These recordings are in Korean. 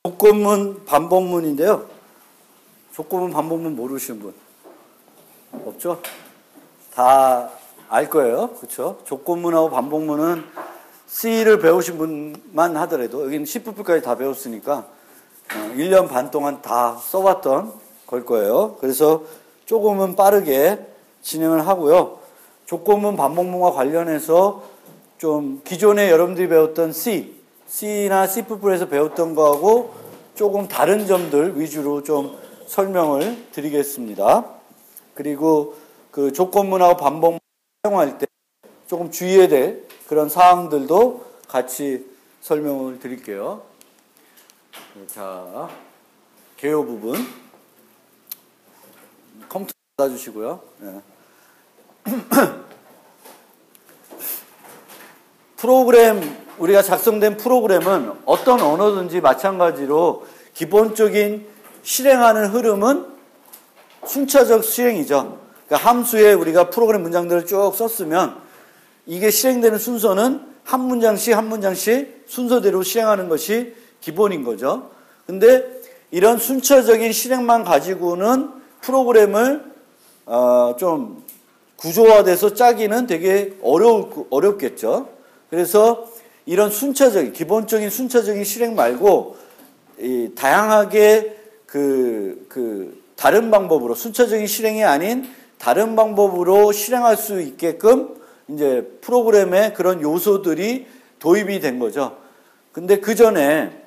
조건문, 반복문인데요. 조건문, 반복문 모르시는 분 없죠? 다 알 거예요. 그렇죠? 조건문하고 반복문은 C를 배우신 분만 하더라도 여기는 C부까지 다 배웠으니까 1년 반 동안 다 써봤던 걸 거예요. 그래서 조금은 빠르게 진행을 하고요. 조건문, 반복문과 관련해서 좀 기존에 여러분들이 배웠던 C나 C에서 배웠던 거하고 조금 다른 점들 위주로 좀 설명을 드리겠습니다. 그리고 그 조건문하고 반복문 사용할 때 조금 주의해야 될 그런 사항들도 같이 설명을 드릴게요. 자, 개요 부분 컴퓨터 닫아주시고요. 네. 프로그램, 우리가 작성된 프로그램은 어떤 언어든지 마찬가지로 기본적인 실행하는 흐름은 순차적 실행이죠. 그러니까 함수에 우리가 프로그램 문장들을 쭉 썼으면 이게 실행되는 순서는 한 문장씩 한 문장씩 순서대로 실행하는 것이 기본인 거죠. 근데 이런 순차적인 실행만 가지고는 프로그램을 좀 구조화돼서 짜기는 되게 어렵겠죠. 그래서 이런 기본적인 순차적인 실행 말고 다양하게 다른 방법으로 순차적인 실행이 아닌 다른 방법으로 실행할 수 있게끔 이제 프로그램에 그런 요소들이 도입이 된 거죠. 근데 그 전에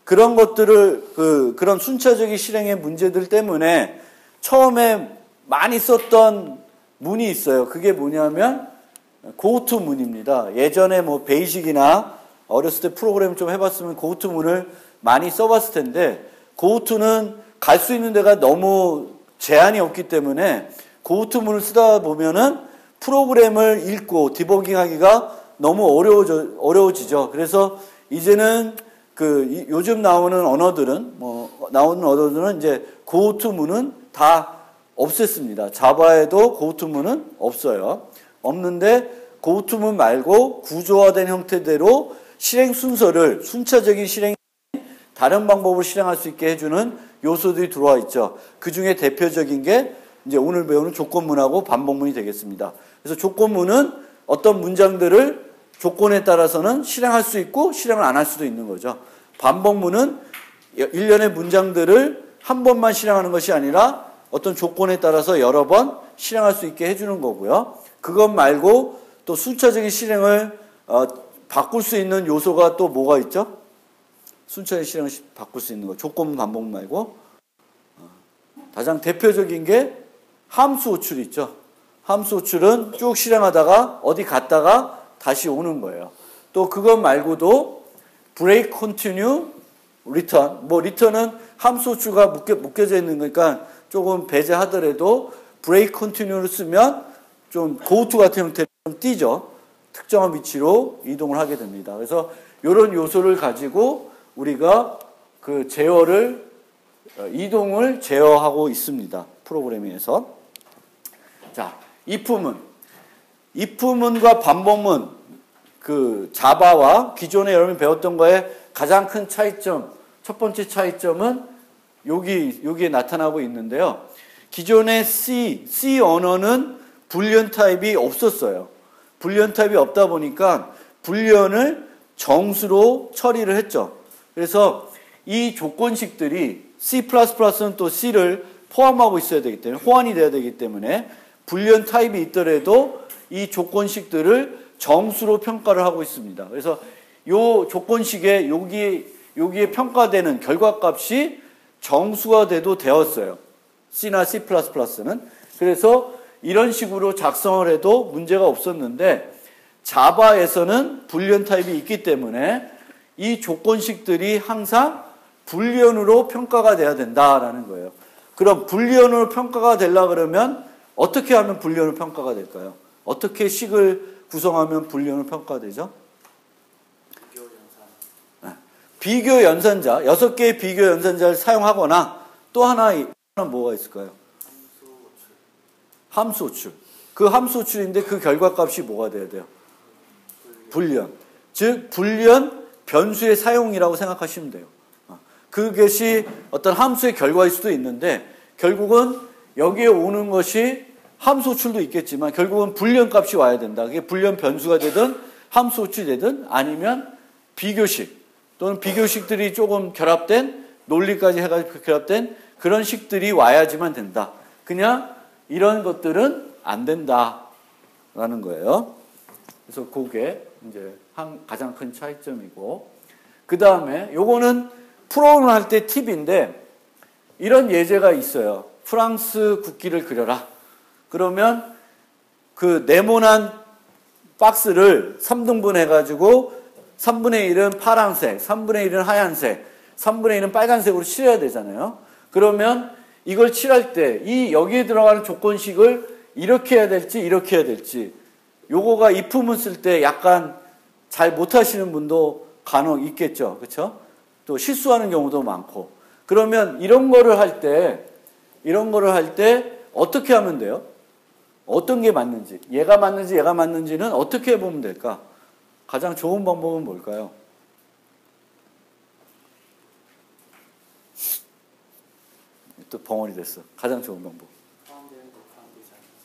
그런 것들을 그런 순차적인 실행의 문제들 때문에 처음에 많이 썼던 문이 있어요. 그게 뭐냐면 고투 문입니다. 예전에 뭐 베이직이나 어렸을 때 프로그램 좀 해봤으면 고투 문을 많이 써봤을 텐데 고투는 갈 수 있는 데가 너무 제한이 없기 때문에 고투 문을 쓰다 보면은 프로그램을 읽고 디버깅하기가 너무 어려워지죠. 그래서 이제는 요즘 나오는 언어들은 이제 고투 문은 다 없앴습니다. 자바에도 고투 문은 없어요. 없는데 고투 문 말고 구조화된 형태대로 실행 순서를 순차적인 실행 다른 방법으로 실행할 수 있게 해주는 요소들이 들어와 있죠. 그 중에 대표적인 게 이제 오늘 배우는 조건문하고 반복문이 되겠습니다. 그래서 조건문은 어떤 문장들을 조건에 따라서는 실행할 수 있고 실행을 안 할 수도 있는 거죠. 반복문은 일련의 문장들을 한 번만 실행하는 것이 아니라 어떤 조건에 따라서 여러 번 실행할 수 있게 해주는 거고요. 그것 말고 또 순차적인 실행을 바꿀 수 있는 요소가 또 뭐가 있죠? 순차적인 실행을 바꿀 수 있는 거. 조건문, 반복문 말고 가장 대표적인 게 함수 호출이 있죠. 함수 호출은 쭉 실행하다가 어디 갔다가 다시 오는 거예요. 또 그것 말고도 break, continue, return. return은 함수 호출과 묶여져 있는 거니까 조금 배제하더라도 break, continue를 쓰면 좀 go to 같은 형태로 좀 띄죠. 특정한 위치로 이동을 하게 됩니다. 그래서 이런 요소를 가지고 우리가 이동을 제어하고 있습니다. 프로그래밍에서. 자, if문과 반복문, 자바와 기존에 여러분이 배웠던 거에 가장 큰 차이점, 첫 번째 차이점은 여기에 나타나고 있는데요. 기존의 C 언어는 불리언 타입이 없었어요. 불리언 타입이 없다 보니까 불리언을 정수로 처리를 했죠. 그래서 이 조건식들이 C++는 또 C를 포함하고 있어야 되기 때문에 호환이 돼야 되기 때문에 불리언 타입이 있더라도 이 조건식들을 정수로 평가를 하고 있습니다. 그래서 이 조건식에 여기에 평가되는 결과값이 정수가 돼도 되었어요. C나 C++는. 그래서 이런 식으로 작성을 해도 문제가 없었는데 자바에서는 불리언 타입이 있기 때문에 이 조건식들이 항상 불리언으로 평가가 돼야 된다라는 거예요. 그럼 불리언으로 평가가 되려고 그러면 어떻게 하면 불리언으로 평가가 될까요? 어떻게 식을 구성하면 불리언으로 평가가 되죠? 비교 연산자, 6개의 비교 연산자를 사용하거나 또 하나는 뭐가 있을까요? 함수 호출. 그 함수 호출인데 그 결과값이 뭐가 돼야 돼요? 불리언. 즉 불리언 변수의 사용이라고 생각하시면 돼요. 그것이 어떤 함수의 결과일 수도 있는데 결국은 여기에 오는 것이 함수 호출도 있겠지만 결국은 불리한 값이 와야 된다. 그게 불리한 변수가 되든 함수 호출이 되든 아니면 비교식 또는 비교식들이 조금 결합된 논리까지 해가지고 결합된 그런 식들이 와야지만 된다. 그냥 이런 것들은 안 된다라는 거예요. 그래서 그게 이제 가장 큰 차이점이고 그 다음에 요거는 프로그램 할 때 팁인데 이런 예제가 있어요. 프랑스 국기를 그려라. 그러면 그 네모난 박스를 3등분 해가지고 3분의 1은 파란색, 3분의 1은 하얀색, 3분의 1은 빨간색으로 칠해야 되잖아요. 그러면 이걸 칠할 때 이 여기에 들어가는 조건식을 이렇게 해야 될지 이렇게 해야 될지 요거가 if문 쓸 때 약간 잘 못하시는 분도 간혹 있겠죠. 그렇죠? 또 실수하는 경우도 많고. 그러면 이런 거를 할 때 어떻게 하면 돼요? 어떤 게 맞는지, 얘가 맞는지는 어떻게 해보면 될까? 가장 좋은 방법은 뭘까요? 또 벙어리 됐어. 가장 좋은 방법. 포함되는지 포함되지 않는지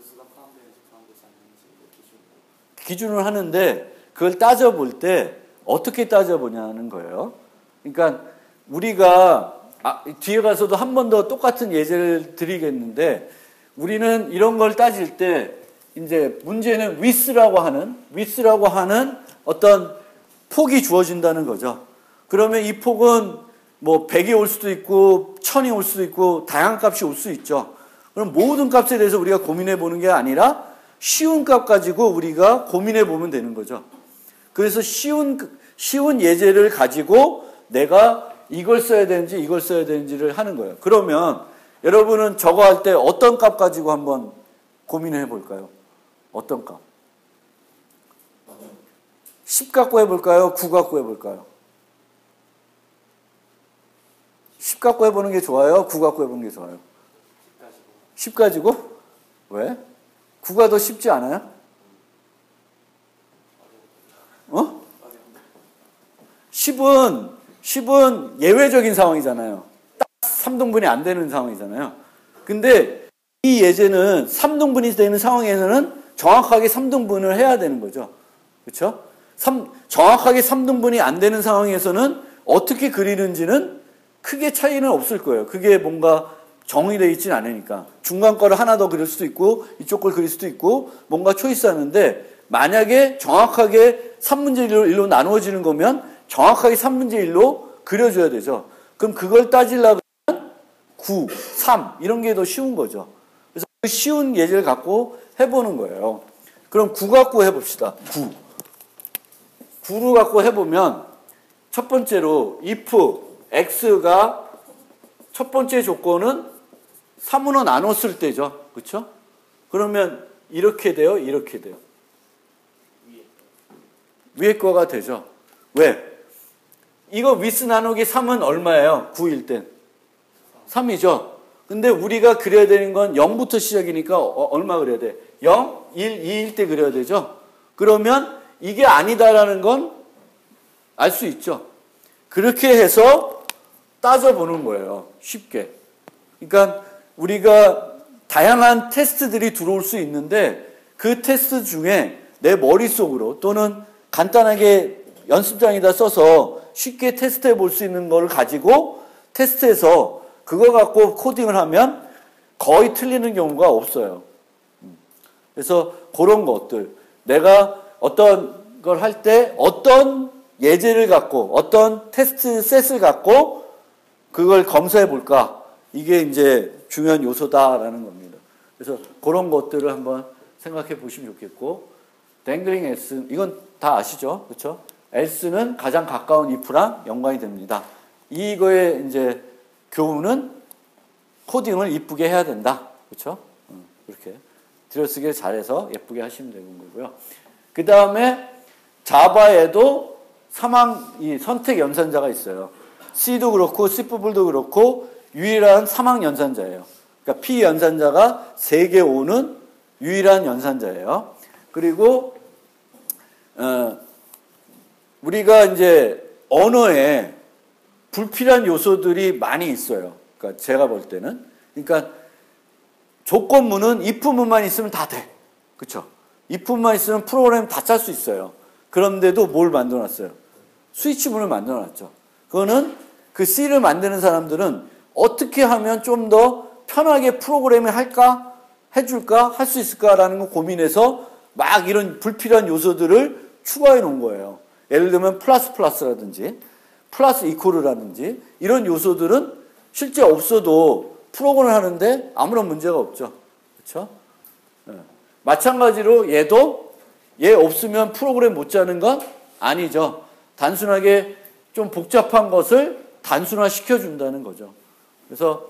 수가 포함되는지 포함되지 않는지 기준을 하는데 그걸 따져볼 때 어떻게 따져보냐는 거예요. 그러니까 우리가 뒤에 가서도 한 번 더 똑같은 예제를 드리겠는데 우리는 이런 걸 따질 때 이제 문제는 with라고 하는 어떤 폭이 주어진다는 거죠. 그러면 이 폭은 뭐 100이 올 수도 있고 1000이 올 수도 있고 다양한 값이 올 수 있죠. 그럼 모든 값에 대해서 우리가 고민해 보는 게 아니라 쉬운 값 가지고 우리가 고민해 보면 되는 거죠. 그래서 쉬운 예제를 가지고 내가 이걸 써야 되는지 이걸 써야 되는지를 하는 거예요. 그러면 여러분은 저거 할 때 어떤 값 가지고 한번 고민해 볼까요? 어떤 값? 10 갖고 해볼까요? 9 갖고 해볼까요? 10 갖고 해보는 게 좋아요? 9 갖고 해보는 게 좋아요? 10 가지고? 왜? 9가 더 쉽지 않아요? 10은 예외적인 상황이잖아요. 딱 3등분이 안 되는 상황이잖아요. 근데 이 예제는 3등분이 되는 상황에서는 정확하게 3등분을 해야 되는 거죠. 그렇죠? 정확하게 3등분이 안 되는 상황에서는 어떻게 그리는지는 크게 차이는 없을 거예요. 그게 뭔가 정의되어 있지는 않으니까. 중간 거를 하나 더 그릴 수도 있고 이쪽 걸 그릴 수도 있고 뭔가 초이스하는데 만약에 정확하게 3분의 1로 나누어지는 거면 정확하게 3분의 1로 그려줘야 되죠. 그럼 그걸 따지려면 9, 3 이런 게 더 쉬운 거죠. 그래서 그 쉬운 예제를 갖고 해보는 거예요. 그럼 9 갖고 해봅시다. 9로 갖고 해보면 첫 번째로 if x가 첫 번째 조건은 3으로 나눴을 때죠. 그렇죠? 그러면 이렇게 돼요? 이렇게 돼요? 위에 거가 되죠. 왜? 이거 with 나누기 3은 얼마예요? 9일 땐 3이죠. 근데 우리가 그려야 되는 건 0부터 시작이니까 얼마 그려야 돼? 0, 1, 2일 때 그려야 되죠. 그러면 이게 아니다라는 건 알 수 있죠. 그렇게 해서 따져보는 거예요. 쉽게. 그러니까 우리가 다양한 테스트들이 들어올 수 있는데 그 테스트 중에 내 머릿속으로 또는 간단하게 연습장에다 써서 쉽게 테스트해 볼 수 있는 걸 가지고 테스트해서 그거 갖고 코딩을 하면 거의 틀리는 경우가 없어요. 그래서 그런 것들 내가 어떤 걸 할 때 어떤 예제를 갖고 어떤 테스트 셋을 갖고 그걸 검사해 볼까 이게 이제 중요한 요소다라는 겁니다. 그래서 그런 것들을 한번 생각해 보시면 좋겠고 댕글링 S 이건 다 아시죠? 그렇죠? S는 가장 가까운 if랑 연관이 됩니다. 이거의 이제 교훈은 코딩을 이쁘게 해야 된다. 그렇죠? 이렇게 들여쓰기를 잘해서 예쁘게 하시면 되는 거고요. 그 다음에 자바에도 이 선택 연산자가 있어요. C도 그렇고 C 부분도 그렇고 유일한 사망 연산자예요. 그러니까 P 연산자가 3개 오는 유일한 연산자예요. 그리고 우리가 이제 언어에 불필요한 요소들이 많이 있어요. 그러니까 제가 볼 때는. 그러니까 조건문은 if문만 있으면 다 돼. 그렇죠? if문만 있으면 프로그램 다 짤 수 있어요. 그런데도 뭘 만들어놨어요? 스위치문을 만들어놨죠. 그거는 그 C를 만드는 사람들은 어떻게 하면 좀 더 편하게 프로그램을 할까? 해줄까? 할 수 있을까라는 거 고민해서 막 이런 불필요한 요소들을 추가해 놓은 거예요. 예를 들면 플러스라든지 플러스 이퀄이라든지 이런 요소들은 실제 없어도 프로그램을 하는데 아무런 문제가 없죠. 그렇죠? 네. 마찬가지로 얘도 얘 없으면 프로그램 못 짜는 건 아니죠. 단순하게 좀 복잡한 것을 단순화 시켜준다는 거죠. 그래서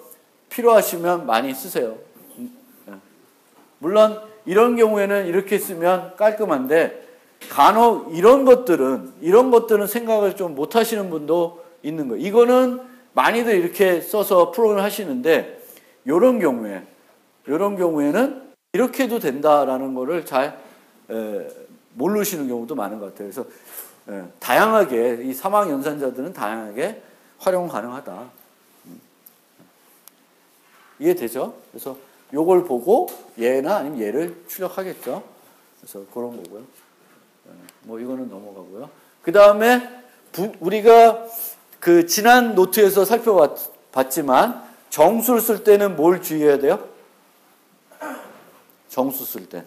필요하시면 많이 쓰세요. 물론 이런 경우에는 이렇게 쓰면 깔끔한데 간혹 이런 것들은 생각을 좀 못 하시는 분도 있는 거예요. 이거는 많이들 이렇게 써서 프로그램 하시는데 이런 경우에는 이렇게 해도 된다라는 거를 잘 모르시는 경우도 많은 것 같아요. 그래서 다양하게 이 사망 연산자들은 다양하게 활용 가능하다. 이해되죠? 그래서 요걸 보고 얘나 아니면 얘를 출력하겠죠. 그래서 그런 거고요. 뭐 이거는 넘어가고요. 그 다음에 우리가 그 지난 노트에서 살펴봤지만 정수를 쓸 때는 뭘 주의해야 돼요? 정수 쓸 때.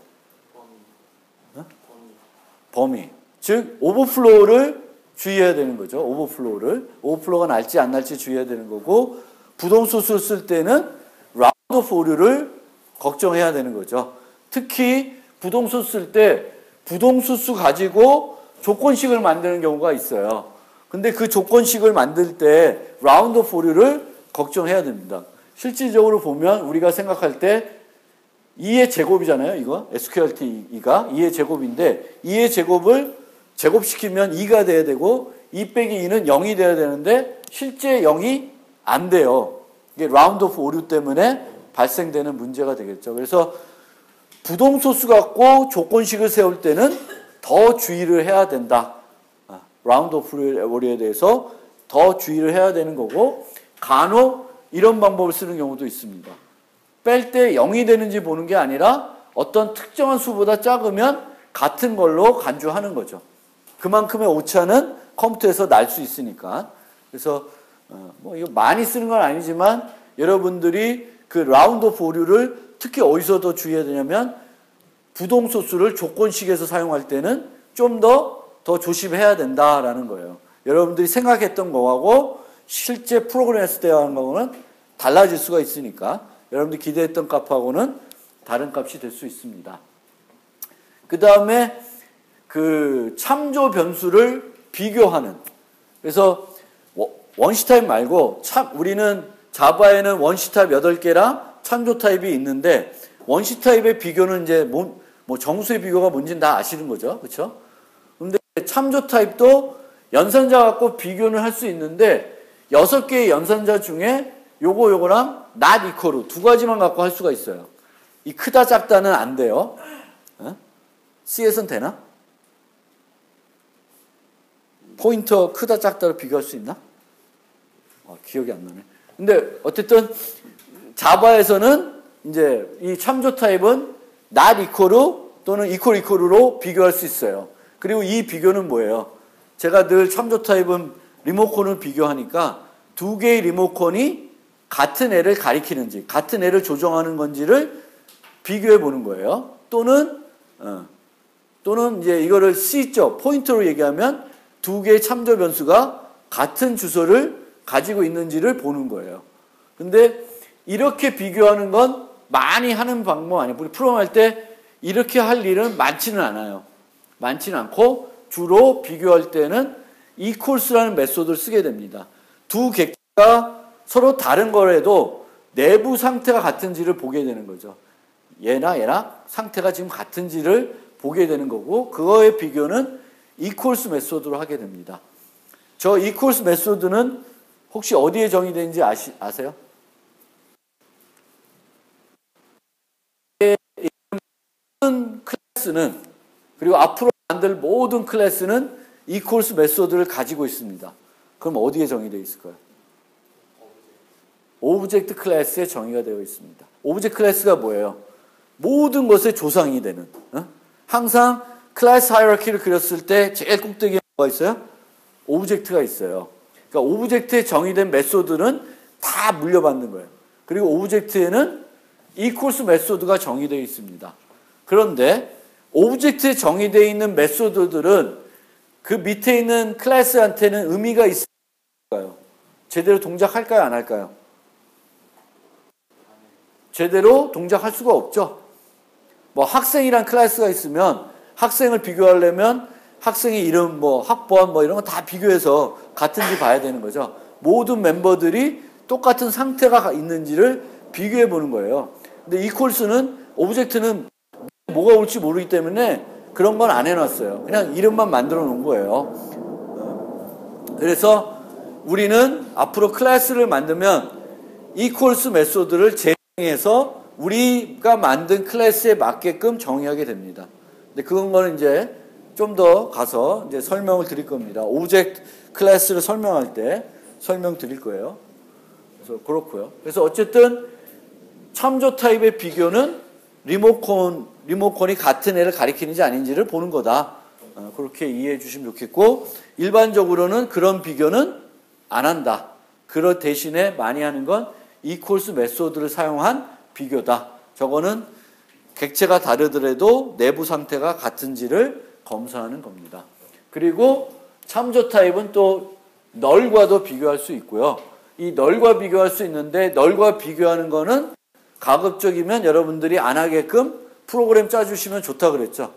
범위. 즉 오버플로우를 주의해야 되는 거죠. 오버플로우가 날지 안 날지 주의해야 되는 거고 부동소수를 쓸 때는 라운드 오프 오류를 걱정해야 되는 거죠. 특히 부동소수 쓸 때 부동소수 가지고 조건식을 만드는 경우가 있어요. 근데 그 조건식을 만들 때 라운드 오프 오류를 걱정해야 됩니다. 실질적으로 보면 우리가 생각할 때 2의 제곱이잖아요. 이거 SQRT2가 2의 제곱인데 2의 제곱을 제곱시키면 2가 돼야 되고 2 빼기 2는 0이 돼야 되는데 실제 0이 안 돼요. 이게 라운드 오프 오류 때문에 발생되는 문제가 되겠죠. 그래서 부동소수 갖고 조건식을 세울 때는 더 주의를 해야 된다. 라운드 오프 오류에 대해서 더 주의를 해야 되는 거고 간혹 이런 방법을 쓰는 경우도 있습니다. 뺄 때 0이 되는지 보는 게 아니라 어떤 특정한 수보다 작으면 같은 걸로 간주하는 거죠. 그만큼의 오차는 컴퓨터에서 날 수 있으니까. 그래서 뭐 이거 많이 쓰는 건 아니지만 여러분들이 그 라운드 오프 오류를 특히 어디서 더 주의해야 되냐면 부동소수를 조건식에서 사용할 때는 좀 더 조심해야 된다라는 거예요. 여러분들이 생각했던 거하고 실제 프로그램 했을 때 하는 거는 달라질 수가 있으니까 여러분들이 기대했던 값하고는 다른 값이 될 수 있습니다. 그 다음에 그 참조 변수를 비교하는. 그래서 원시 타입 말고 우리는 자바에는 원시 타입 8개랑 참조 타입이 있는데 원시 타입의 비교는 이제 뭐 정수의 비교가 뭔지는 다 아시는 거죠. 그렇죠? 근데 참조 타입도 연산자 갖고 비교는 할 수 있는데 6개의 연산자 중에 요거랑 not equal 두 가지만 갖고 할 수가 있어요. 이 크다 작다는 안 돼요. C에서는 되나? 포인터 크다 작다로 비교할 수 있나? 기억이 안 나네. 근데 어쨌든 자바에서는 이제 이 참조 타입은 not equal 또는 equal로 비교할 수 있어요. 그리고 이 비교는 뭐예요? 제가 늘 참조 타입은 리모컨을 비교하니까 두 개의 리모컨이 같은 애를 가리키는지 같은 애를 조정하는 건지를 비교해 보는 거예요. 또는 이제 이거를 C점 포인터로 얘기하면 두 개의 참조 변수가 같은 주소를 가지고 있는지를 보는 거예요. 근데 이렇게 비교하는 건 많이 하는 방법 아니에요. 우리 프로그램 할 때 이렇게 할 일은 많지는 않아요. 많지는 않고 주로 비교할 때는 equals라는 메소드를 쓰게 됩니다. 두 객체가 서로 다른 거라도 내부 상태가 같은지를 보게 되는 거죠. 얘나 상태가 지금 같은지를 보게 되는 거고 그거의 비교는 equals 메소드로 하게 됩니다. 저 equals 메소드는 혹시 어디에 정의되는지 아세요? 모든 클래스는 그리고 앞으로 만들 모든 클래스는 equals 메소드를 가지고 있습니다. 그럼 어디에 정의되어 있을까요? 오브젝트 클래스에 정의가 되어 있습니다. 오브젝트 클래스가 뭐예요? 모든 것의 조상이 되는. 항상 클래스 하이라키를 그렸을 때 제일 꼭대기에 뭐가 있어요? 오브젝트가 있어요. 그러니까 오브젝트에 정의된 메소드는 다 물려받는 거예요. 그리고 오브젝트에는 이퀄스 메소드가 정의되어 있습니다. 그런데 오브젝트에 정의되어 있는 메소드들은 그 밑에 있는 클래스한테는 의미가 있을까요? 제대로 동작할까요? 안 할까요? 제대로 동작할 수가 없죠. 뭐 학생이란 클래스가 있으면 학생을 비교하려면 학생의 이름, 뭐 학번, 뭐 이런 거 다 비교해서 같은지 봐야 되는 거죠. 모든 멤버들이 똑같은 상태가 있는지를 비교해 보는 거예요. 근데 이퀄스는 오브젝트는 뭐가 올지 모르기 때문에 그런 건 안 해놨어요. 그냥 이름만 만들어 놓은 거예요. 그래서 우리는 앞으로 클래스를 만들면 이퀄스 메소드를 제공해서 우리가 만든 클래스에 맞게끔 정의하게 됩니다. 근데 그건 이제 좀 더 가서 이제 설명을 드릴 겁니다. 오브젝트 클래스를 설명할 때 설명 드릴 거예요. 그래서 그렇고요. 그래서 어쨌든 참조 타입의 비교는 리모컨이 같은 애를 가리키는지 아닌지를 보는 거다. 그렇게 이해해 주시면 좋겠고, 일반적으로는 그런 비교는 안 한다. 그런 대신에 많이 하는 건 이퀄스 메소드를 사용한 비교다. 저거는 객체가 다르더라도 내부 상태가 같은지를 검사하는 겁니다. 그리고 참조 타입은 또 널과도 비교할 수 있고요. 이 널과 비교할 수 있는데 널과 비교하는 거는 가급적이면 여러분들이 안 하게끔 프로그램 짜주시면 좋다 그랬죠.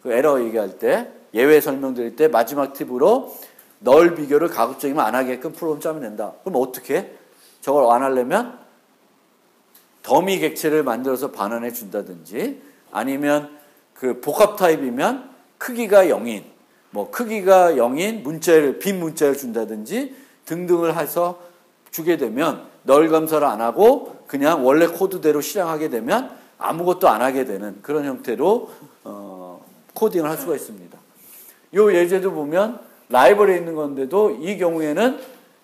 그 에러 얘기할 때, 예외 설명드릴 때 마지막 팁으로 널 비교를 가급적이면 안 하게끔 프로그램 짜면 된다. 그럼 어떻게 해? 저걸 안 하려면 더미 객체를 만들어서 반환해 준다든지, 아니면 그 복합 타입이면 크기가 0인, 뭐 크기가 0인 문자를, 빈 문자를 준다든지 등등을 해서 주게 되면 널 검사를 안 하고 그냥 원래 코드대로 실행하게 되면 아무것도 안 하게 되는 그런 형태로 코딩을 할 수가 있습니다. 이 예제도 보면 라이브러리에 있는 건데도 이 경우에는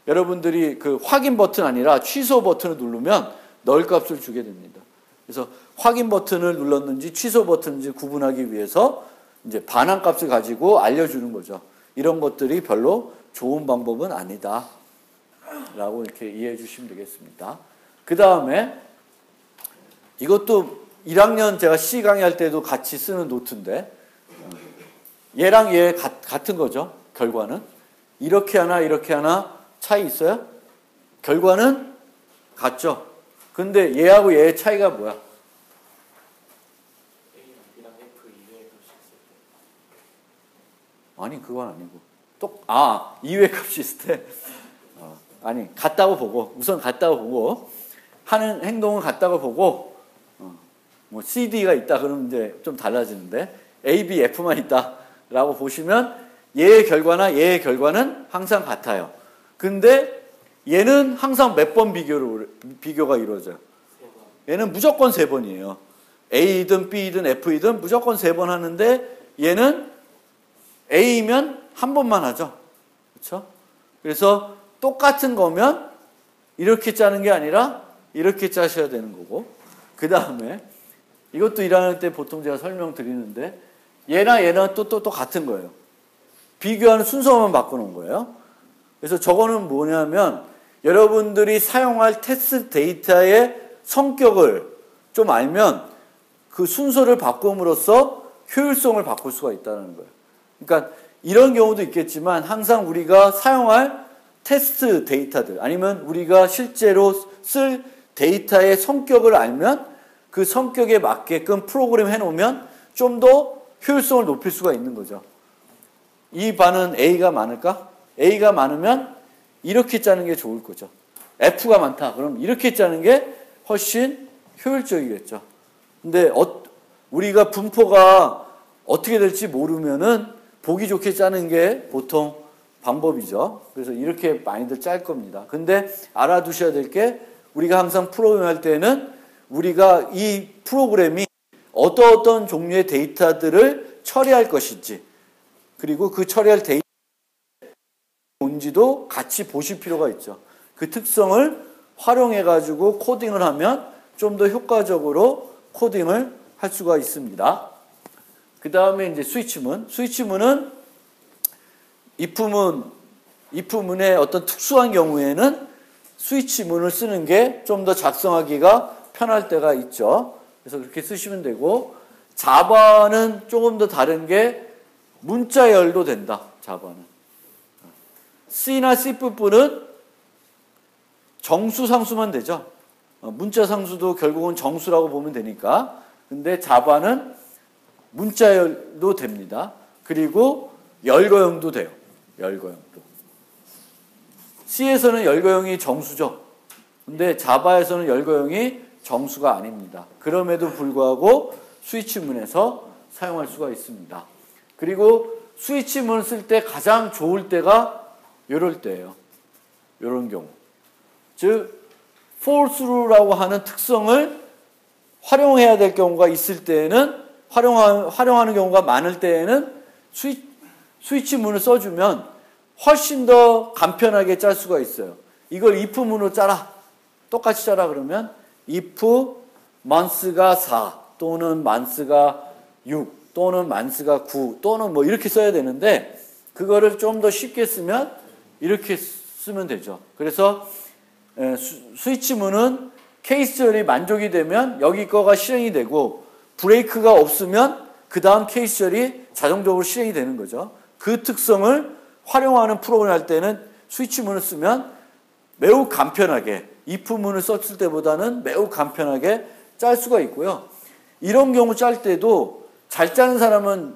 여러분들이 그 확인 버튼 아니라 취소 버튼을 누르면 널 값을 주게 됩니다. 그래서 확인 버튼을 눌렀는지 취소 버튼인지 구분하기 위해서 이제 반환 값을 가지고 알려주는 거죠. 이런 것들이 별로 좋은 방법은 아니다. 라고 이렇게 이해해 주시면 되겠습니다. 그 다음에 이것도 1학년 제가 C 강의할 때도 같이 쓰는 노트인데, 얘랑 얘 같은 거죠. 결과는. 이렇게 하나 이렇게 하나 차이 있어요? 결과는 같죠. 근데 얘하고 얘의 차이가 뭐야? 아니 그건 아니고 이외 값이 있을 때 아니 같다고 보고, 우선 같다고 보고 하는 행동은 같다고 보고, 뭐 CD가 있다 그러면 이제 좀 달라지는데 A, B, F만 있다라고 보시면 얘의 결과나 얘의 결과는 항상 같아요. 근데 얘는 항상 몇 번 비교가 이루어져요? 얘는 무조건 3번이에요. A든 B든 F든 무조건 3번 하는데 얘는 A면 한 번만 하죠. 그렇죠? 그래서 똑같은 거면 이렇게 짜는 게 아니라 이렇게 짜셔야 되는 거고, 그 다음에 이것도 1학년 때 보통 제가 설명드리는데 얘나 또 같은 거예요. 비교하는 순서만 바꿔놓은 거예요. 그래서 저거는 뭐냐면 여러분들이 사용할 테스트 데이터의 성격을 좀 알면 그 순서를 바꿈으로써 효율성을 바꿀 수가 있다는 거예요. 그러니까 이런 경우도 있겠지만 항상 우리가 사용할 테스트 데이터들 아니면 우리가 실제로 쓸 데이터의 성격을 알면 그 성격에 맞게끔 프로그램 해놓으면 좀 더 효율성을 높일 수가 있는 거죠. 이 반은 A가 많을까? A가 많으면 이렇게 짜는 게 좋을 거죠. F가 많다. 그럼 이렇게 짜는 게 훨씬 효율적이겠죠. 근데 우리가 분포가 어떻게 될지 모르면은 보기 좋게 짜는 게 보통 방법이죠. 그래서 이렇게 많이들 짤 겁니다. 근데 알아두셔야 될 게 우리가 항상 프로그램 할 때는 우리가 이 프로그램이 어떤 종류의 데이터들을 처리할 것인지, 그리고 그 처리할 데이터가 뭔지도 같이 보실 필요가 있죠. 그 특성을 활용해가지고 코딩을 하면 좀 더 효과적으로 코딩을 할 수가 있습니다. 그 다음에 이제 스위치문. 스위치문은 if문의 어떤 특수한 경우에는 스위치문을 쓰는 게 좀 더 작성하기가 편할 때가 있죠. 그래서 그렇게 쓰시면 되고, 자바는 조금 더 다른 게 문자열도 된다. 자바는. C나 C++은 정수 상수만 되죠. 문자 상수도 결국은 정수라고 보면 되니까. 근데 자바는 문자열도 됩니다. 그리고 열거형도 돼요. 열거형도. C에서는 열거형이 정수죠. 근데 자바에서는 열거형이 정수가 아닙니다. 그럼에도 불구하고 스위치문에서 사용할 수가 있습니다. 그리고 스위치문을 쓸 때 가장 좋을 때가 이럴 때예요. 이런 경우. 즉 fall through라고 하는 특성을 활용해야 될 경우가 있을 때에는 활용하는 경우가 많을 때에는 스위치문을 써주면 훨씬 더 간편하게 짤 수가 있어요. 이걸 if문으로 짜라. 똑같이 짜라 그러면 if months가 4 또는 months가 6 또는 months가 9 또는 뭐 이렇게 써야 되는데 그거를 좀 더 쉽게 쓰면 이렇게 쓰면 되죠. 그래서 스위치문은 케이스절이 만족이 되면 여기 거가 실행이 되고 브레이크가 없으면 그 다음 케이스절이 자동적으로 실행이 되는 거죠. 그 특성을 활용하는 프로그램 할 때는 스위치문을 쓰면 매우 간편하게 if문을 썼을 때보다는 매우 간편하게 짤 수가 있고요. 이런 경우 짤 때도 잘 짜는 사람은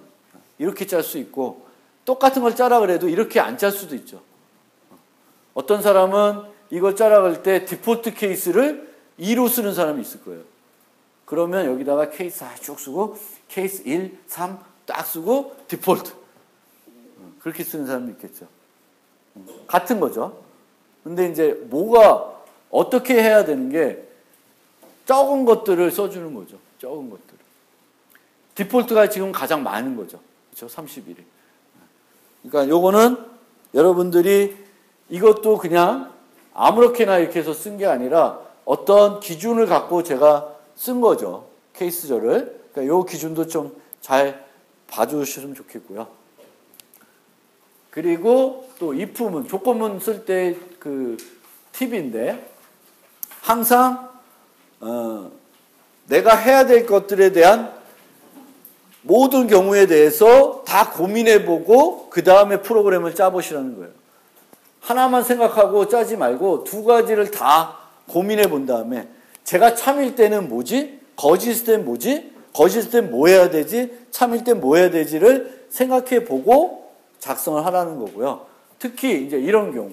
이렇게 짤 수 있고 똑같은 걸 짜라 그래도 이렇게 안 짤 수도 있죠. 어떤 사람은 이걸 짜라 그럴 때 디폴트 케이스를 2로 쓰는 사람이 있을 거예요. 그러면 여기다가 케이스 쭉 쓰고 케이스 1, 3 딱 쓰고 디폴트. 그렇게 쓰는 사람도 있겠죠. 같은 거죠. 근데 이제 뭐가 어떻게 해야 되는 게 적은 것들을 써주는 거죠. 적은 것들을. 디폴트가 지금 가장 많은 거죠. 그렇죠? 31일. 그러니까 요거는 여러분들이 이것도 그냥 아무렇게나 이렇게 해서 쓴 게 아니라 어떤 기준을 갖고 제가 쓴 거죠. 케이스절을. 그러니까 요 기준도 좀 잘 봐주시면 좋겠고요. 그리고 또 if문, 조건문 쓸 때 그 팁인데 항상 내가 해야 될 것들에 대한 모든 경우에 대해서 다 고민해보고 그 다음에 프로그램을 짜보시라는 거예요. 하나만 생각하고 짜지 말고 두 가지를 다 고민해 본 다음에 제가 참일 때는 뭐지? 거짓일 땐 뭐지? 거짓일 땐 뭐 해야 되지? 참일 땐 뭐 해야 되지를 생각해 보고 작성을 하라는 거고요. 특히 이제 이런 경우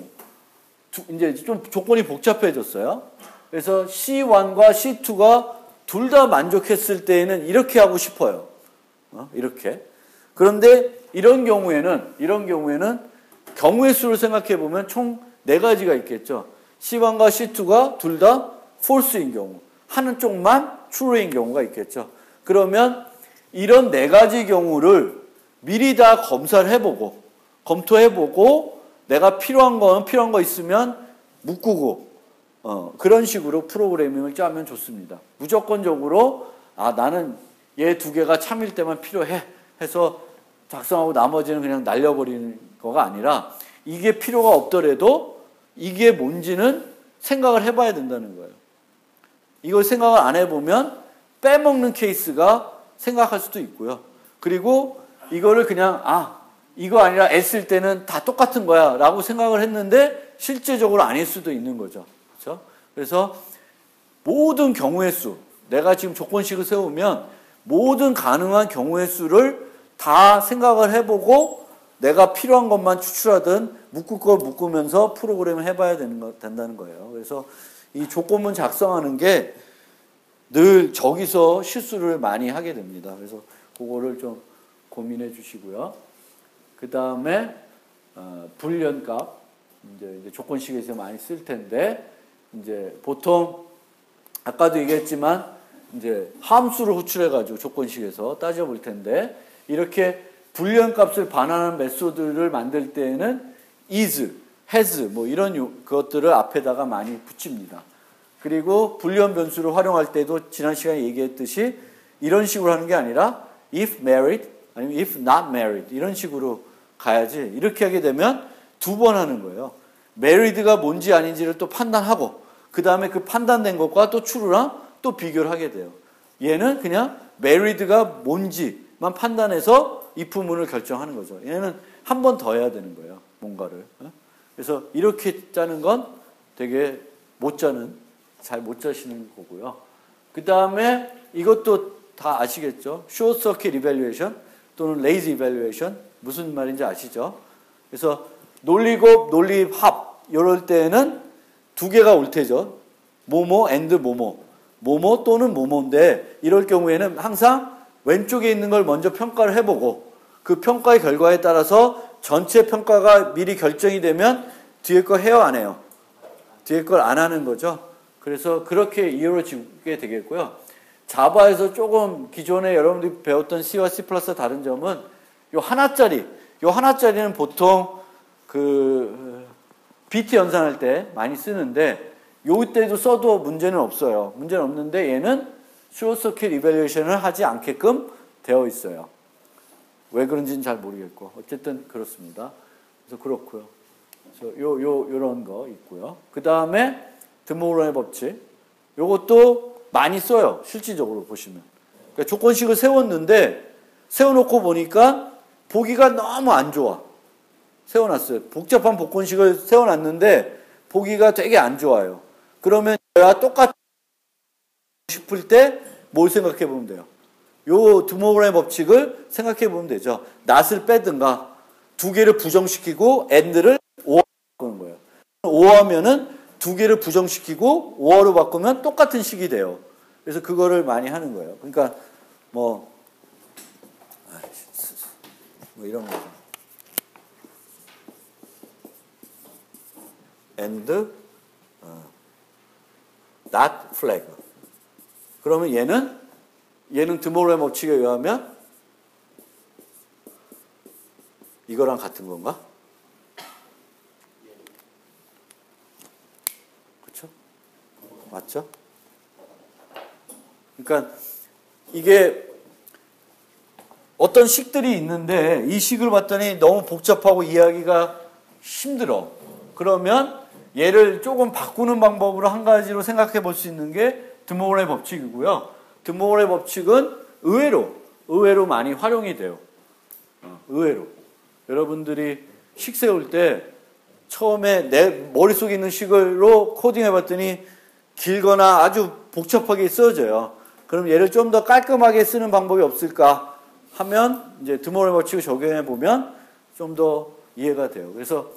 이제 좀 조건이 복잡해졌어요. 그래서 C1과 C2가 둘 다 만족했을 때에는 이렇게 하고 싶어요. 이렇게. 그런데 이런 경우에는 경우의 수를 생각해 보면 총 4가지가 있겠죠. C1과 C2가 둘 다 false인 경우, 하는 쪽만 true인 경우가 있겠죠. 그러면 이런 4가지 경우를 미리 다 검사를 해보고, 검토해보고, 내가 필요한 거 있으면 묶고, 그런 식으로 프로그래밍을 짜면 좋습니다. 무조건적으로, 나는 얘 2개가 참일 때만 필요해 해서 작성하고 나머지는 그냥 날려버리는 거가 아니라 이게 필요가 없더라도 이게 뭔지는 생각을 해봐야 된다는 거예요. 이걸 생각을 안 해보면 빼먹는 케이스가 생각할 수도 있고요. 그리고 이거를 그냥 이거 아니라 애쓸 때는 다 똑같은 거야 라고 생각을 했는데 실제적으로 아닐 수도 있는 거죠. 그렇죠? 그래서 모든 경우의 수, 내가 지금 조건식을 세우면 모든 가능한 경우의 수를 다 생각을 해보고 내가 필요한 것만 추출하든 묶을 거 묶으면서 프로그램을 해봐야 된다는 거예요. 그래서 이 조건문 작성하는 게 늘 저기서 실수를 많이 하게 됩니다. 그래서 그거를 좀 고민해 주시고요. 그 다음에 불연값 이제 조건식에서 많이 쓸 텐데 이제 보통 아까도 얘기했지만 이제 함수를 호출해 가지고 조건식에서 따져 볼 텐데 이렇게 불연값을 반환하는 메소드를 만들 때에는 is, has 뭐 이런 것들을 앞에다가 많이 붙입니다. 그리고 불리언 변수를 활용할 때도 지난 시간에 얘기했듯이 이런 식으로 하는 게 아니라 if married 아니면 if not married 이런 식으로 가야지. 이렇게 하게 되면 두 번 하는 거예요. married가 뭔지 아닌지를 또 판단하고 그 다음에 그 판단된 것과 또 true랑 또 비교를 하게 돼요. 얘는 그냥 married가 뭔지만 판단해서 if문을 결정하는 거죠. 얘는 한 번 더 해야 되는 거예요. 뭔가를. 그래서 이렇게 짜는 건 되게 잘 못 짜시는 거고요. 그 다음에 이것도 다 아시겠죠? short circuit evaluation 또는 lazy evaluation 무슨 말인지 아시죠? 그래서 논리곱, 논리합 이럴 때는 두 개가 올 테죠. 뭐뭐 and 뭐뭐. 뭐뭐 또는 뭐뭐인데 이럴 경우에는 항상 왼쪽에 있는 걸 먼저 평가를 해보고 그 평가의 결과에 따라서 전체 평가가 미리 결정이 되면 뒤에 거 해요 안 해요? 뒤에 걸 안 하는 거죠. 그래서 그렇게 이루어지게 되겠고요. 자바에서 조금 기존에 여러분들이 배웠던 C와 C++ 다른 점은 요 하나짜리는 보통 그 BT 연산할 때 많이 쓰는데 요때도 써도 문제는 없어요. 문제는 없는데 얘는 short circuit evaluation을 하지 않게끔 되어 있어요. 왜 그런지는 잘 모르겠고 어쨌든 그렇습니다. 그래서 그렇고요. 그래서 요런 거 있고요. 그 다음에 드모론의 법칙. 요것도 많이 써요. 실질적으로 보시면. 그러니까 조건식을 세웠는데 세워놓고 보니까 보기가 너무 안 좋아. 세워놨어요. 복잡한 복권식을 세워놨는데 보기가 되게 안 좋아요. 그러면 얘와 똑같이 싶을 때 뭘 생각해 보면 돼요. 요 드모론의 법칙을 생각해 보면 되죠. not을 빼든가 두 개를 부정시키고 and를 5어로 바꾸는 거예요. 5하면은 두 개를 부정시키고 5어로 바꾸면 똑같은 식이 돼요. 그래서 그거를 많이 하는 거예요. 그러니까 뭐 이런 거죠. and not flag. 그러면 얘는 드모론의 법칙에 의하면 이거랑 같은 건가? 그렇죠? 맞죠? 그러니까 이게 어떤 식들이 있는데 이 식을 봤더니 너무 복잡하고 이해하기가 힘들어. 그러면 얘를 조금 바꾸는 방법으로 한 가지로 생각해 볼 수 있는 게 드모론의 법칙이고요. 드모론의 법칙은 의외로 많이 활용이 돼요. 의외로. 여러분들이 식 세울 때 처음에 내 머릿속에 있는 식으로 코딩해 봤더니 길거나 아주 복잡하게 써져요. 그럼 얘를 좀 더 깔끔하게 쓰는 방법이 없을까 하면 이제 드모론의 법칙을 적용해 보면 좀 더 이해가 돼요. 그래서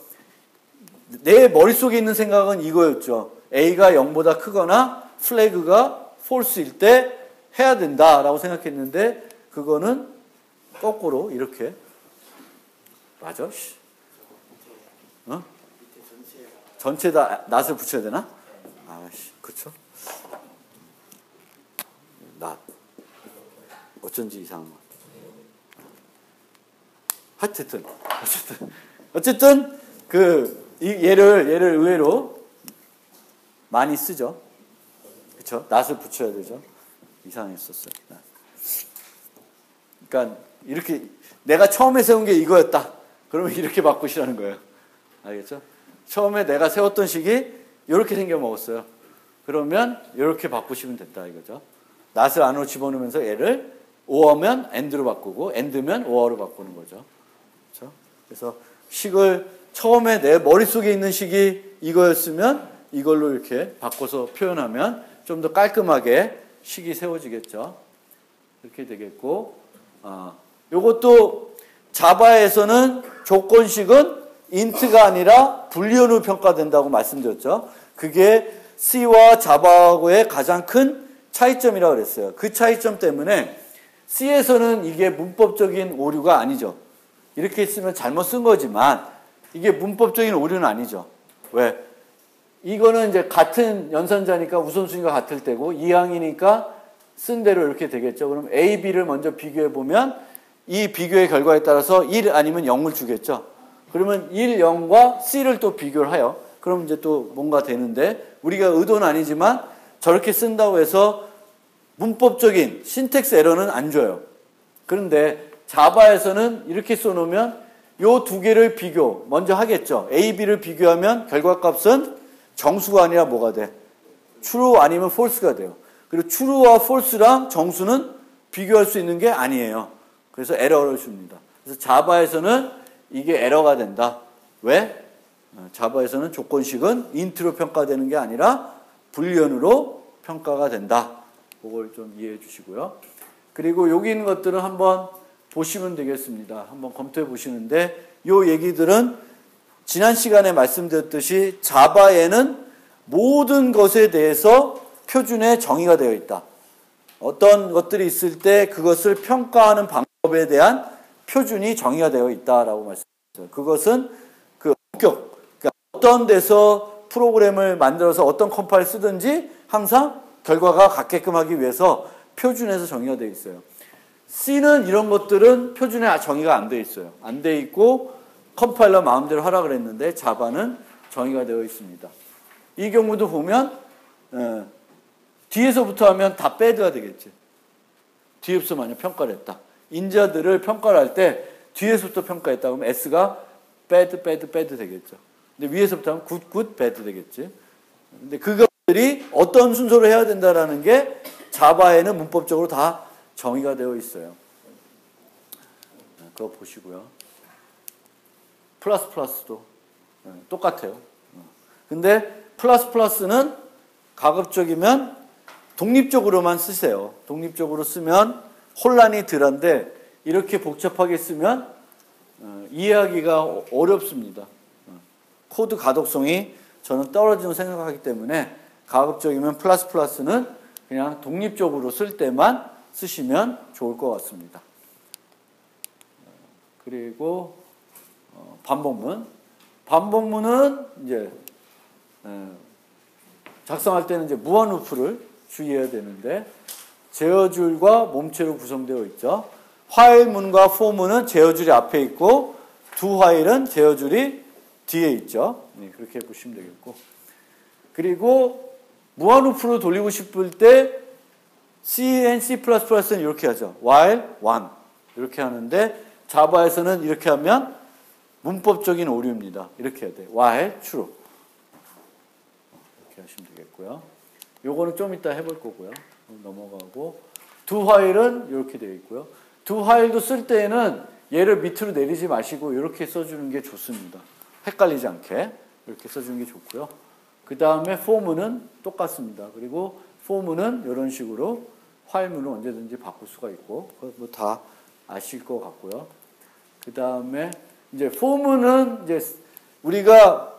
내 머릿속에 있는 생각은 이거였죠. A가 0보다 크거나 플래그가 false일 때 해야 된다라고 생각했는데 그거는 거꾸로 이렇게 맞아? 어? 전체에다 not을 붙여야 되나? 아씨, 그쵸? not. 어쩐지 이상한 거. 어쨌든 얘를 의외로 많이 쓰죠. 그쵸? not을 붙여야 되죠. 이상했었어요. 그러니까 이렇게 내가 처음에 세운 게 이거였다. 그러면 이렇게 바꾸시라는 거예요. 알겠죠? 처음에 내가 세웠던 식이 이렇게 생겨 먹었어요. 그러면 이렇게 바꾸시면 된다 이거죠. not을 안으로 집어넣으면서 얘를 5어면 and로 바꾸고 and면 5어로 바꾸는 거죠. 그렇죠? 그래서 식을 처음에 내 머릿속에 있는 식이 이거였으면 이걸로 이렇게 바꿔서 표현하면 좀 더 깔끔하게 식이 세워지겠죠. 이렇게 되겠고, 요것도 자바에서는 조건식은 int가 아니라 불리언으로 평가된다고 말씀드렸죠. 그게 C와 자바하고의 가장 큰 차이점이라고 그랬어요. 그 차이점 때문에 C에서는 이게 문법적인 오류가 아니죠. 이렇게 있으면 잘못 쓴 거지만 이게 문법적인 오류는 아니죠. 왜? 이거는 이제 같은 연산자니까 우선순위가 같을 때고 이항이니까 쓴 대로 이렇게 되겠죠. 그럼 A, B를 먼저 비교해 보면 이 비교의 결과에 따라서 1 아니면 0을 주겠죠. 그러면 1, 0과 C를 또 비교를 해요. 그럼 이제 또 뭔가 되는데 우리가 의도는 아니지만 저렇게 쓴다고 해서 문법적인 신텍스 에러는 안 줘요. 그런데 자바에서는 이렇게 써놓으면 요 두 개를 비교 먼저 하겠죠. A, B를 비교하면 결과값은 정수가 아니라 뭐가 돼? true 아니면 false가 돼요. 그리고 true와 false랑 정수는 비교할 수 있는 게 아니에요. 그래서 에러를 줍니다. 그래서 자바에서는 이게 에러가 된다. 왜? 자바에서는 조건식은 int로 평가되는 게 아니라 불리언으로 평가가 된다. 그걸 좀 이해해 주시고요. 그리고 여기 있는 것들은 한번 보시면 되겠습니다. 한번 검토해 보시는데 이 얘기들은 지난 시간에 말씀드렸듯이 자바에는 모든 것에 대해서 표준에 정의가 되어 있다. 어떤 것들이 있을 때 그것을 평가하는 방법에 대한 표준이 정의가 되어 있다라고 말씀드렸어요. 그것은 그 엄격, 그러니까 어떤 데서 프로그램을 만들어서 어떤 컴파일을 쓰든지 항상 결과가 같게끔 하기 위해서 표준에서 정의가 되어 있어요. C는 이런 것들은 표준에 정의가 안 되어 있어요. 안 되어 있고 컴파일러 마음대로 하라 그랬는데 자바는 정의가 되어 있습니다. 이 경우도 보면 뒤에서부터 하면 다 bad가 되겠지. 뒤에서 만약 평가를 했다. 인자들을 평가를 할 때 뒤에서부터 평가했다 그러면 S가 bad 되겠죠. 근데 위에서부터 하면 good bad 되겠지. 근데 그것들이 어떤 순서로 해야 된다라는 게 자바에는 문법적으로 다 정의가 되어 있어요. 그거 보시고요. 플러스도 똑같아요. 근데 플러스는 가급적이면 독립적으로만 쓰세요. 독립적으로 쓰면 혼란이 덜한데 이렇게 복잡하게 쓰면 이해하기가 어렵습니다. 코드 가독성이 저는 떨어지는 생각하기 때문에 가급적이면 플러스는 그냥 독립적으로 쓸 때만 쓰시면 좋을 것 같습니다. 그리고 반복문은 이제 작성할 때는 이제 무한 루프를 주의해야 되는데 제어줄과 몸체로 구성되어 있죠. 화일문과 for문은 제어줄이 앞에 있고 두 화일은 제어줄이 뒤에 있죠. 네, 그렇게 보시면 되겠고. 그리고 무한 루프로 돌리고 싶을 때 C는 이렇게 하죠. while, one 이렇게 하는데 자바에서는 이렇게 하면 문법적인 오류입니다. 이렇게 해야 돼. while, true 이렇게 하시면 되겠고요. 요거는 좀 이따 해볼 거고요. 넘어가고 do while은 이렇게 되어 있고요. do while도 쓸 때에는 얘를 밑으로 내리지 마시고 이렇게 써주는 게 좋습니다. 헷갈리지 않게 이렇게 써주는 게 좋고요. 그 다음에 for문은 똑같습니다. 그리고 for문은 이런 식으로 화일문을 언제든지 바꿀 수가 있고 뭐 다 아실 것 같고요. 그 다음에 이제 for문은 이제 우리가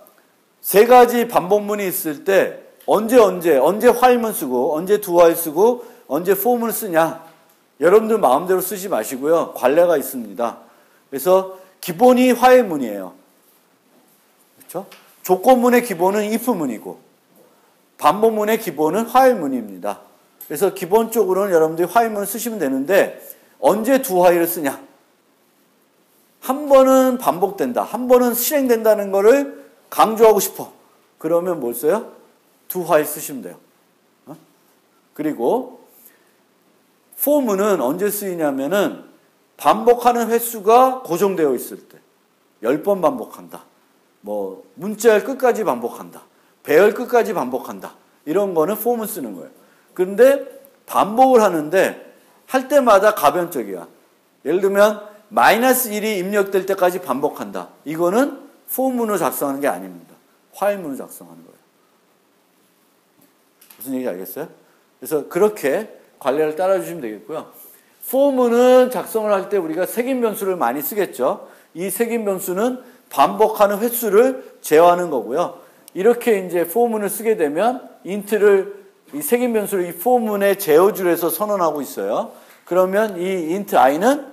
세 가지 반복문이 있을 때 언제 화일문 쓰고 언제 두 화일 쓰고 언제 for문을 쓰냐 여러분들 마음대로 쓰지 마시고요. 관례가 있습니다. 그래서 기본이 화일문이에요. 그렇죠? 조건문의 기본은 if문이고 반복문의 기본은 화일문입니다. 그래서 기본적으로는 여러분들이 화일문을 쓰시면 되는데 언제 두 화일을 쓰냐? 한 번은 반복된다. 한 번은 실행된다는 거를 강조하고 싶어. 그러면 뭘 써요? 두 화일 쓰시면 돼요. 그리고 for문은 언제 쓰이냐면은 반복하는 횟수가 고정되어 있을 때 10번 반복한다. 뭐 문자열 끝까지 반복한다. 배열 끝까지 반복한다. 이런 거는 for문 쓰는 거예요. 그런데 반복을 하는데 할 때마다 가변적이야. 예를 들면 -1이 입력될 때까지 반복한다. 이거는 for문으로 작성하는 게 아닙니다. 화일문으로 작성하는 거예요. 무슨 얘기인지 알겠어요? 그래서 그렇게 관례를 따라주시면 되겠고요. for문은 작성을 할 때 우리가 색인 변수를 많이 쓰겠죠. 이 색인 변수는 반복하는 횟수를 제어하는 거고요. 이렇게 이제 for문을 쓰게 되면 int를 이 색인 변수를 이 for문의 제어줄에서 선언하고 있어요. 그러면 이 int i는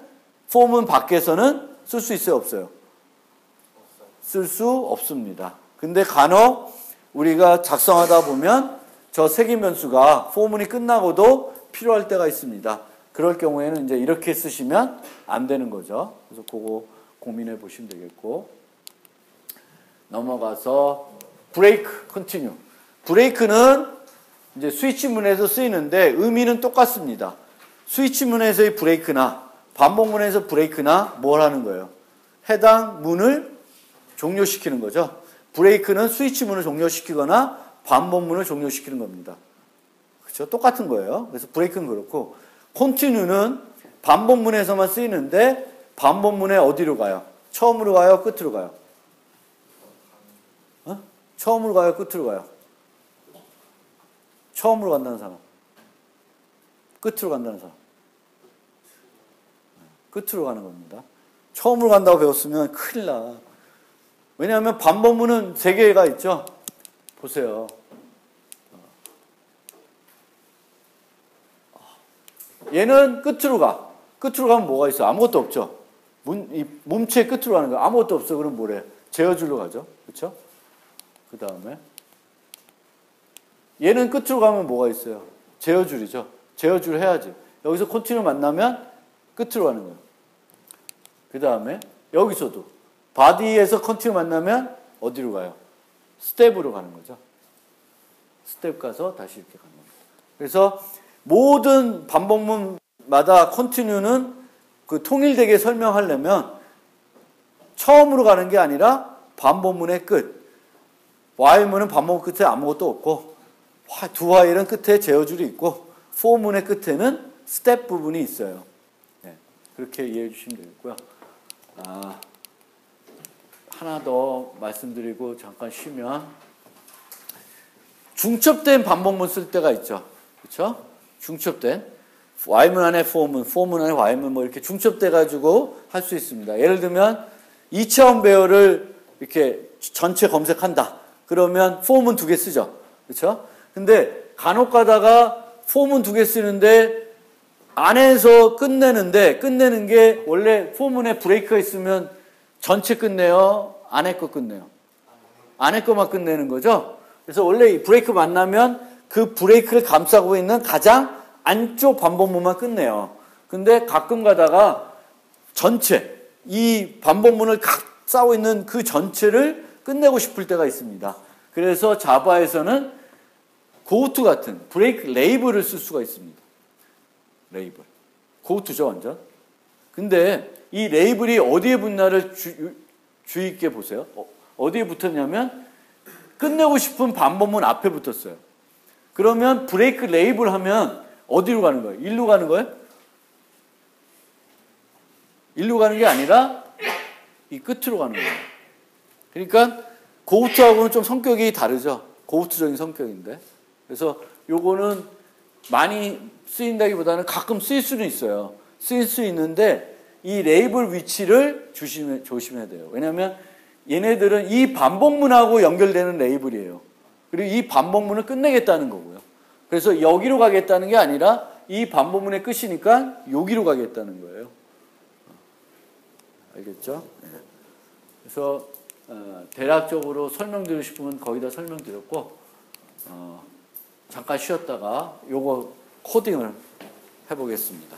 for문 밖에서는 쓸 수 있어요, 없어요? 쓸 수 없습니다. 근데 간혹 우리가 작성하다 보면 저 색인 변수가 for문이 끝나고도 필요할 때가 있습니다. 그럴 경우에는 이제 이렇게 쓰시면 안 되는 거죠. 그래서 그거 고민해 보시면 되겠고. 넘어가서 break, continue. break는 이제 스위치문에서 쓰이는데 의미는 똑같습니다. 스위치문에서의 브레이크나 반복문에서 브레이크나 뭘 하는 거예요? 해당 문을 종료시키는 거죠. 브레이크는 스위치문을 종료시키거나 반복문을 종료시키는 겁니다. 그렇죠? 똑같은 거예요. 그래서 브레이크는 그렇고 컨티뉴는 반복문에서만 쓰이는데 반복문에 어디로 가요? 처음으로 가요? 끝으로 가요? 처음으로 가요? 끝으로 가요? 처음으로 간다는 사람. 끝으로 간다는 사람. 끝으로 가는 겁니다. 처음으로 간다고 배웠으면 큰일 나. 왜냐하면 반복문은 3개가 있죠. 보세요. 얘는 끝으로 가. 끝으로 가면 뭐가 있어? 아무것도 없죠. 이 몸체의 끝으로 가는 거 아무것도 없어. 그럼 뭐래? 제어줄로 가죠. 그렇죠? 그 다음에 얘는 끝으로 가면 뭐가 있어요? 제어줄이죠. 제어줄 해야지. 여기서 컨티뉴 만나면 끝으로 가는 거예요. 그 다음에 여기서도 바디에서 컨티뉴 만나면 어디로 가요? 스텝으로 가는 거죠. 스텝 가서 다시 이렇게 가는 겁니다. 그래서 모든 반복문마다 컨티뉴는 그 통일되게 설명하려면 처음으로 가는 게 아니라 반복문의 끝. while문은 반복문 끝에 아무것도 없고 do while은 끝에 제어줄이 있고 for문의 끝에는 스텝 부분이 있어요. 네, 그렇게 이해해 주시면 되겠고요. 하나 더 말씀드리고 잠깐 쉬면 중첩된 반복문 쓸 때가 있죠. 그렇죠? 중첩된 while문 안에 for문 안에 while문 뭐 이렇게 중첩돼 가지고 할 수 있습니다. 예를 들면 2차원 배열을 이렇게 전체 검색한다. 그러면 for문 2개 쓰죠. 그렇죠? 근데 간혹 가다가 for문 2개 쓰는데 안에서 끝내는 게 원래 for문에 브레이크가 있으면 전체 끝내요? 안에 거 끝내요? 안에 거만 끝내는 거죠? 그래서 원래 이 브레이크 만나면 그 브레이크를 감싸고 있는 가장 안쪽 반복문만 끝내요. 근데 가끔 가다가 전체, 이 반복문을 싸고 있는 그 전체를 끝내고 싶을 때가 있습니다. 그래서 자바에서는 고우투 같은 브레이크 레이블을 쓸 수가 있습니다. 레이블. 고우투죠, 완전. 근데 이 레이블이 어디에 붙나를 주의 있게 보세요. 어디에 붙었냐면 끝내고 싶은 반복문 앞에 붙었어요. 그러면 브레이크 레이블 하면 어디로 가는 거예요? 일로 가는 거예요? 일로 가는 게 아니라 이 끝으로 가는 거예요. 그러니까 고우투하고는 좀 성격이 다르죠. 고우투적인 성격인데. 그래서 요거는 많이 쓰인다기보다는 가끔 쓰일 수는 있어요. 쓰일 수 있는데 이 레이블 위치를 조심해야 돼요. 왜냐하면 얘네들은 이 반복문하고 연결되는 레이블이에요. 그리고 이 반복문을 끝내겠다는 거고요. 그래서 여기로 가겠다는 게 아니라 이 반복문의 끝이니까 여기로 가겠다는 거예요. 알겠죠? 그래서 대략적으로 설명드리고 싶으면 거의 다 설명드렸고 잠깐 쉬었다가 요거 코딩을 해보겠습니다.